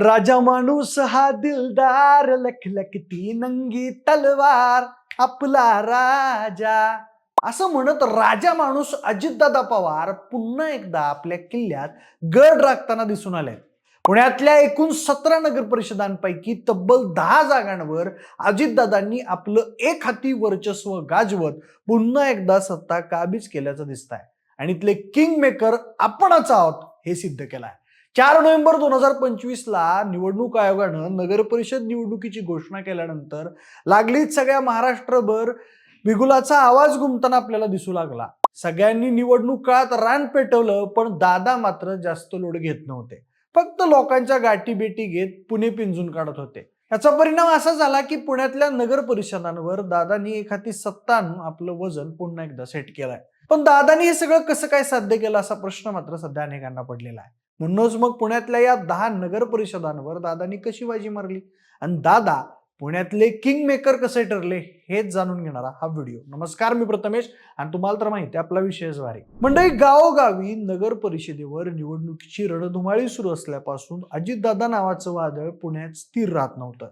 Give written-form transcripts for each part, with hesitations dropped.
राजा माणूस हा दिलदार, लखलखती नंगी तलवार आपला राजा, असं म्हणत राजा माणूस अजितदादा पवार पुन्हा एकदा आपल्या किल्ल्यात गड राखताना दिसून आले. पुण्यातल्या एकूण 17 नगर परिषदांपैकी तब्बल 10 जागांवर अजितदादांनी आपलं एक हाती वर्चस्व गाजवत पुन्हा एकदा सत्ता काबीज केल्याचं दिसत आहे. आणि इथले किंग मेकर आपणच आहोत हे सिद्ध केलंय. 4 नोव्हेंबर 2025 ला निवडणूक आयोगानं नगर परिषद निवडणुकीची घोषणा केल्यानंतर लागलीच सगळ्या महाराष्ट्रभर बिगुलाचा आवाज घुमताना आपल्याला दिसू लागला. सगळ्यांनी निवडणूक काळात रान पेटवलं, पण दादा मात्र जास्त लोड घेत नव्हते. फक्त लोकांच्या गाठी बेटी घेत पुणे पिंजून काढत होते. याचा परिणाम असा झाला की पुण्यातल्या नगर परिषदांवर दादांनी एक हाती सत्ता आणून आपलं वजन पुन्हा एकदा सेट केलंय. पण दादांनी हे सगळं कसं काय साध्य केलं असा प्रश्न मात्र सध्या अनेकांना पडलेला आहे. म्हणूनच मग पुण्यातल्या या 10 नगर परिषदांवर दादांनी कशी बाजी मारली आणि दादा पुण्यातले किंग मेकर कसे ठरले हेच जाणून घेणारा हा व्हिडिओ. नमस्कार, मी प्रथमेश आणि तुम्हाला तर माहिती आहे आपला विषयच भारी. मंडळी, गावोगावी नगर परिषदेवर निवडणुकीची रणधुमाळी सुरू असल्यापासून अजितदादा नावाचं वादळ पुण्यात स्थिर राहत नव्हतं.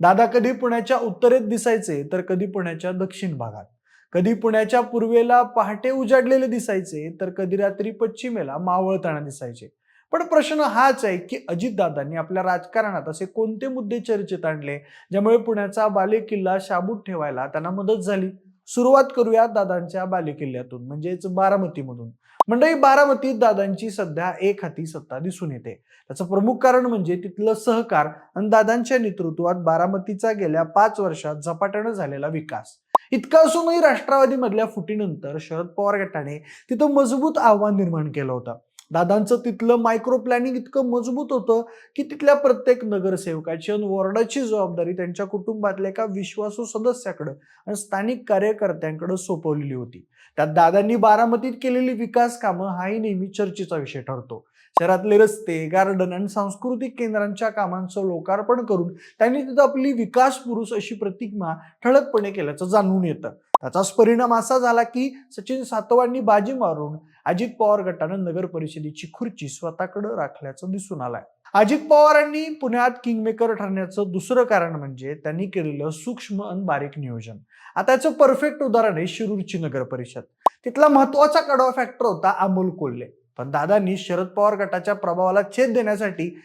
दादा कधी पुण्याच्या उत्तरेत दिसायचे तर कधी पुण्याच्या दक्षिण भागात, कधी पुण्याच्या पूर्वेला पहाटे उजाडलेले दिसायचे तर कधी रात्री पश्चिमेला मावळताना दिसायचे. पण प्रश्न हाच आहे की अजितदादांनी आपल्या राजकारणात असे कोणते मुद्दे चर्चेत आणले ज्यामुळे पुण्याचा बालेकिल्ला शाबूत ठेवायला त्यांना मदत झाली. सुरुवात करूया दादांच्या बालेकिल्ल्यातून, म्हणजेच बारामतीमधून. मंडळी, बारामतीत दादांची सध्या एक हाती सत्ता दिसून येते. त्याचं प्रमुख कारण म्हणजे तिथलं सहकार आणि दादांच्या नेतृत्वात बारामतीचा गेल्या 5 वर्षात झपाट्यानं झालेला विकास. इतका असूनही राष्ट्रवादीमधल्या फुटीनंतर शरद पवार गटाने तिथं मजबूत आव्हान निर्माण केलं होतं. दादांचं तिथलं मायक्रो प्लॅनिंग इतकं मजबूत होतं की तिथल्या प्रत्येक नगरसेवकाची आणि वॉर्डाची जबाबदारी त्यांच्या कुटुंबातल्या एका विश्वासू सदस्याकडे आणि स्थानिक कार्यकर्त्यांकडे सोपवलेली होती. त्यात दादांनी बारामतीत केलेली विकास कामं हाही नेहमी चर्चेचा विषय ठरतो. शहरातले रस्ते, गार्डन आणि सांस्कृतिक केंद्रांच्या कामांचं लोकार्पण करून त्यांनी तिथं आपली विकास पुरुष अशी प्रतिमा ठळकपणे केल्याचं जाणून येतं. त्याचाच परिणाम असा झाला की सचिन सातवांनी बाजी मारून अजित पवार गटानं नगर परिषदेची खुर्ची स्वतःकडे राखल्याचं दिसून आलंय. अजित पवारांनी पुण्यात किंगमेकर ठरण्याचं दुसरं कारण म्हणजे त्यांनी केलेलं सूक्ष्म आणि बारीक नियोजन. आता याचं परफेक्ट उदाहरण आहे शिरूरची नगर परिषद. तिथला महत्वाचा कडवा फॅक्टर होता अमोल कोल्हे. पण दादांनी शरद पवार गटाच्या प्रभावाला छेद देण्यासाठी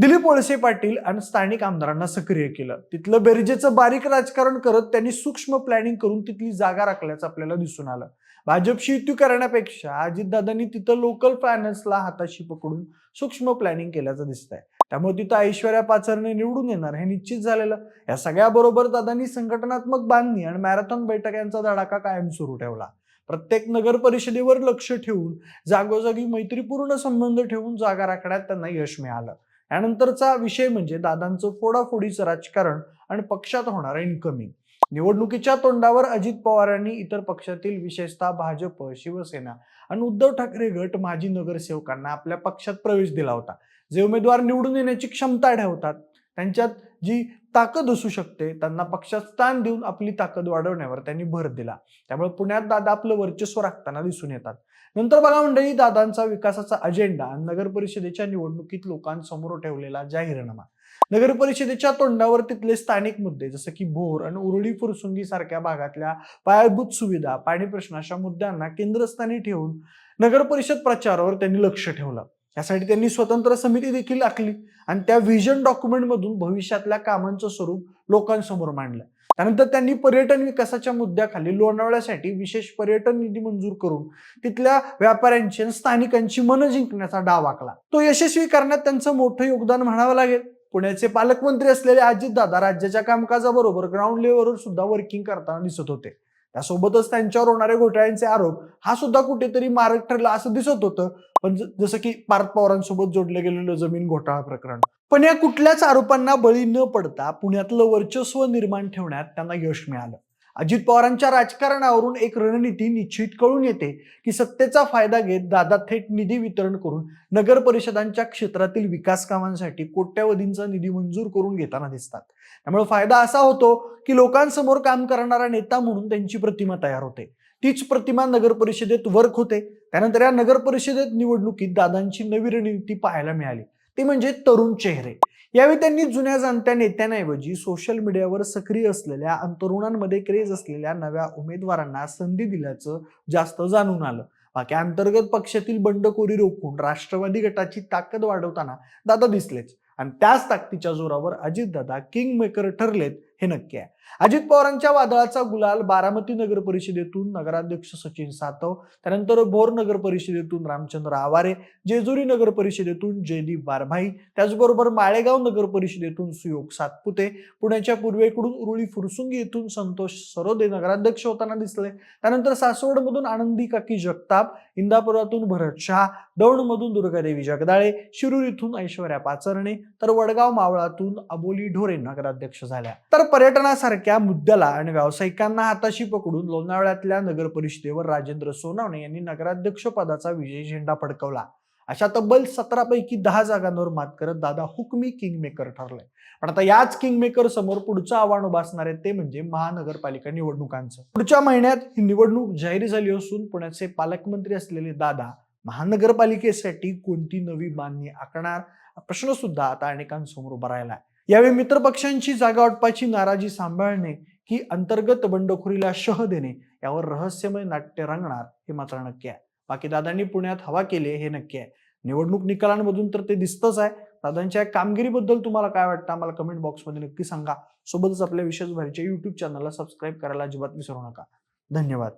दिलीप वळसे पाटील आणि स्थानिक आमदारांना सक्रिय केलं. तिथलं बेरजेचं बारीक राजकारण करत त्यांनी सूक्ष्म प्लॅनिंग करून तिथली जागा राखल्याचं आपल्याला दिसून आलं. भाजपशी युती करण्यापेक्षा अजितदादांनी तिथं लोकल फायनान्सला हाताशी पकडून सूक्ष्म प्लॅनिंग केल्याचं दिसतंय. त्यामुळे तिथं ऐश्वर्या पाचरने निवडून येणार हे निश्चित झालेलं. या सगळ्याबरोबर दादांनी संघटनात्मक बांधणी आणि मॅरेथॉन बैठक यांचा धडाका कायम सुरू ठेवला. प्रत्येक नगर परिषदेवर लक्ष ठेवून जागोजागी मैत्रीपूर्ण संबंध ठेवून जागा राखण्यात त्यांना यश मिळालं. यानंतरचा विषय म्हणजे दादांचं फोडाफोडीचं राजकारण आणि पक्षात होणारं इन्कमिंग. निवडणुकीच्या तोंडावर अजित पवारांनी इतर पक्षातील विशेषतः भाजप, शिवसेना आणि उद्धव ठाकरे गट माजी नगरसेवकांना आपल्या पक्षात प्रवेश दिला होता. जे उमेदवार निवडून येण्याची क्षमता ठेवतात, त्यांच्यात जी ताकद असू शकते, त्यांना पक्षात स्थान देऊन आपली ताकद वाढवण्यावर त्यांनी भर दिला. त्यामुळे पुण्यात दादा आपलं वर्चस्व राखताना दिसून येतात. नंतर बघा मंडळी, दादांचा विकासाचा अजेंडा आणि नगर परिषदेच्या निवडणुकीत लोकांसमोर ठेवलेला जाहीरनामा. नगर परिषदेच्या तोंडावर तिथले स्थानिक मुद्दे जसं की भोर आणि उरुळी फुरसुंगी सारख्या भागातल्या पायाभूत सुविधा, पाणी प्रश्न अशा मुद्द्यांना केंद्रस्थानी ठेवून नगर परिषद प्रचारावर त्यांनी लक्ष ठेवलं. यासाठी त्यांनी स्वतंत्र समिती देखील आखली आणि त्या व्हिजन डॉक्युमेंट मधून भविष्यातल्या कामांचं स्वरूप लोकांसमोर मांडलं. त्यानंतर त्यांनी पर्यटन विकासाच्या मुद्द्याखाली लोणावळ्यासाठी विशेष पर्यटन निधी मंजूर करून तिथल्या व्यापाऱ्यांची आणि स्थानिकांची मनं जिंकण्याचा डाव आखला. तो यशस्वी करण्यात त्यांचं मोठं योगदान म्हणावं लागेल. पुण्याचे पालकमंत्री असलेले अजितदादा राज्याच्या कामकाजाबरोबर ग्राउंड लेवलवर सुद्धा वर्किंग करताना दिसत होते. त्यासोबतच त्यांच्यावर होणारे घोटाळ्यांचे आरोप हा सुद्धा कुठेतरी मारक ठरला असं दिसत होतं. पण जसं की पार्थ पवारांसोबत जोडलं गेलेलं जमीन घोटाळा प्रकरण. पण या कुठल्याच आरोपांना बळी न पडता पुण्यातलं वर्चस्व निर्माण ठेवण्यात त्यांना यश मिळालं. अजित पवारांच्या राजकारणावरून एक रणनीती निश्चित कळून येते की सत्तेचा फायदा घेत दादा थेट निधी वितरण करून नगर परिषदांच्या क्षेत्रातील विकास कामांसाठी कोट्यवधींचा निधी मंजूर करून घेताना दिसतात. त्यामुळे फायदा असा होतो की लोकांसमोर काम करणारा नेता म्हणून त्यांची प्रतिमा तयार होते. तीच प्रतिमा नगर परिषदेत वर्क होते. त्यानंतर या नगर परिषदेत निवडणुकीत दादांची नवी रणनीती पाहायला मिळाली, ती म्हणजे तरुण चेहरे. यावेळी त्यांनी जुन्या जाणत्या नेत्यांऐवजी सोशल मीडियावर सक्रिय असलेल्या आणि तरुणांमध्ये क्रेज असलेल्या नव्या उमेदवारांना संधी दिल्याचं जास्त जाणून आलं. बाकी अंतर्गत पक्षातील बंडखोरी रोखून राष्ट्रवादी गटाची ताकद वाढवताना दादा दिसलेच आणि त्याच ताकदीच्या जोरावर अजितदादा किंग मेकर ठरलेत हे नक्की आहे. अजित पवारांच्या वादळाचा गुलाल बारामती नगर परिषदेतून नगराध्यक्ष सचिन सातव, त्यानंतर भोर नगर परिषदेतून रामचंद्र आवारे, जेजुरी नगर परिषदेतून जयदीप बारभाई, त्याचबरोबर माळेगाव नगर परिषदेतून सुयोग सातपुते, पुण्याच्या पूर्वेकडून उरुळी फुरसुंगी येथून संतोष सरोदे नगराध्यक्ष होताना दिसले. त्यानंतर सासवडमधून आनंदी काकी जगताप, इंदापुरातून भरत शहा, दौंडमधून दुर्गादेवी जगदाळे, शिरूर इथून ऐश्वर्या पाचरणे, तर वडगाव मावळातून अबोली ढोरे नगराध्यक्ष झाल्या. तर पर्यटनासारख्या मुद्द्याला आणि व्यावसायिकांना हाताशी पकडून लोणावळ्यातल्या नगर परिषदेवर राजेंद्र सोनवणे यांनी नगराध्यक्ष पदाचा विजयी झेंडा फडकवला. अशा तब्बल 17 पैकी 10 जागांवर मात करत दादा हुकमी किंगमेकर ठरले. पण आता याच किंगमेकर समोर पुढचं आव्हान उभं असणार आहे ते म्हणजे महानगरपालिका निवडणुकांचं. पुढच्या महिन्यात ही निवडणूक जाहीर झाली असून पुण्याचे पालकमंत्री असलेले दादा महानगरपालिकेसाठी कोणती नवी बांधणी आखणार हा प्रश्न सुद्धा आता अनेकांसमोर उभा राहिला आहे. यावेळी मित्रपक्षांची जागा वाटपाची नाराजी सांभाळणे की अंतर्गत बंडखोरीला शह देणे यावर रहस्यमय नाट्य रंगणार हे मात्र नक्की आहे. बाकी दादांनी पुण्यात हवा केली हे नक्की आहे. निवडणूक निकालांमधून तर ते दिसतच आहे. दादांच्या कामगिरीबद्दल तुम्हाला काय वाटतं आम्हाला कमेंट बॉक्समध्ये नक्की सांगा. सोबतच आपल्या विशेष भारीच्या YouTube चॅनलला सबस्क्राईब करायला अजिबात विसरू नका. धन्यवाद.